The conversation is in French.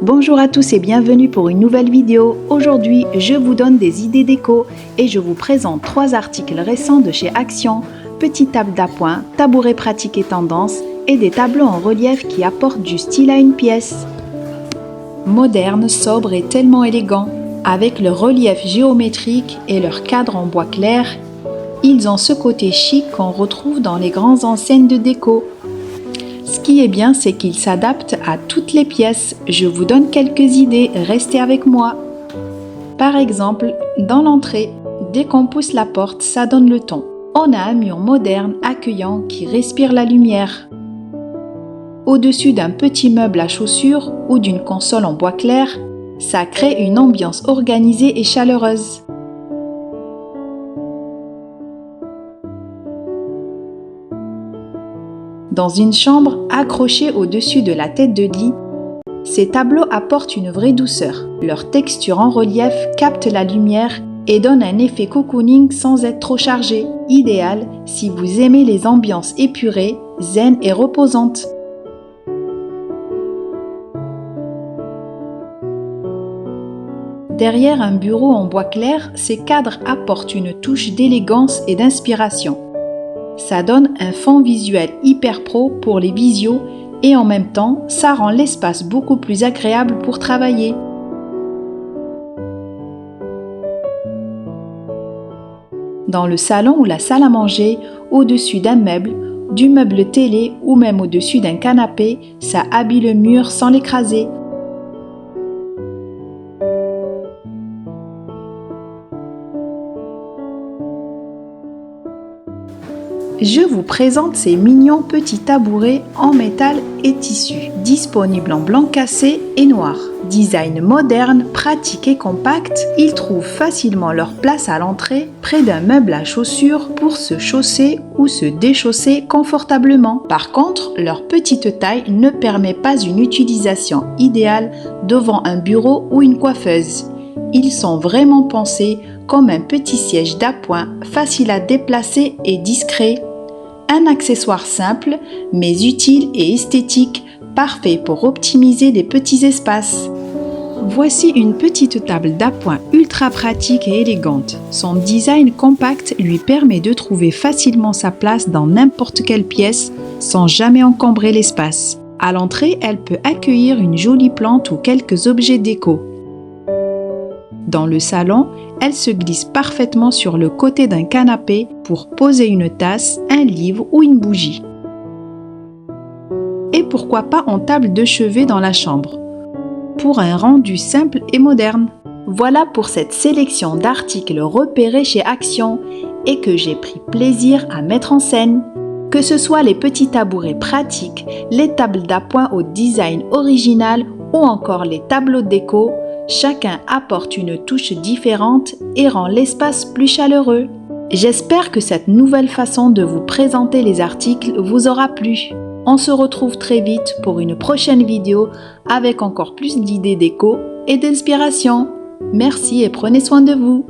Bonjour à tous et bienvenue pour une nouvelle vidéo. Aujourd'hui, je vous donne des idées déco et je vous présente 3 articles récents de chez Action, petite table d'appoint, tabouret pratique et tendance et des tableaux en relief qui apportent du style à une pièce. Moderne, sobre et tellement élégant, avec leur relief géométrique et leur cadre en bois clair, ils ont ce côté chic qu'on retrouve dans les grandes enseignes de déco. Ce qui est bien, c'est qu'ils s'adaptent à toutes les pièces. Je vous donne quelques idées, restez avec moi. Par exemple, dans l'entrée, dès qu'on pousse la porte, ça donne le ton. On a un mur moderne, accueillant, qui respire la lumière. Au-dessus d'un petit meuble à chaussures ou d'une console en bois clair, ça crée une ambiance organisée et chaleureuse. Dans une chambre accrochée au-dessus de la tête de lit, ces tableaux apportent une vraie douceur. Leur texture en relief capte la lumière et donne un effet cocooning sans être trop chargé. Idéal si vous aimez les ambiances épurées, zen et reposantes. Derrière un bureau en bois clair, ces cadres apportent une touche d'élégance et d'inspiration. Ça donne un fond visuel hyper pro pour les visios et en même temps, ça rend l'espace beaucoup plus agréable pour travailler. Dans le salon ou la salle à manger, au-dessus d'un meuble, du meuble télé ou même au-dessus d'un canapé, ça habille le mur sans l'écraser. Je vous présente ces mignons petits tabourets en métal et tissu, disponibles en blanc cassé et noir. Design moderne, pratique et compact, ils trouvent facilement leur place à l'entrée, près d'un meuble à chaussures pour se chausser ou se déchausser confortablement. Par contre, leur petite taille ne permet pas une utilisation idéale devant un bureau ou une coiffeuse. Ils sont vraiment pensés comme un petit siège d'appoint, facile à déplacer et discret. Un accessoire simple, mais utile et esthétique, parfait pour optimiser des petits espaces. Voici une petite table d'appoint ultra pratique et élégante. Son design compact lui permet de trouver facilement sa place dans n'importe quelle pièce sans jamais encombrer l'espace. À l'entrée, elle peut accueillir une jolie plante ou quelques objets déco. Dans le salon, elle se glisse parfaitement sur le côté d'un canapé pour poser une tasse, un livre ou une bougie. Et pourquoi pas en table de chevet dans la chambre, pour un rendu simple et moderne. Voilà pour cette sélection d'articles repérés chez Action et que j'ai pris plaisir à mettre en scène. Que ce soit les petits tabourets pratiques, les tables d'appoint au design original ou encore les tableaux déco, chacun apporte une touche différente et rend l'espace plus chaleureux. J'espère que cette nouvelle façon de vous présenter les articles vous aura plu. On se retrouve très vite pour une prochaine vidéo avec encore plus d'idées déco et d'inspiration. Merci et prenez soin de vous.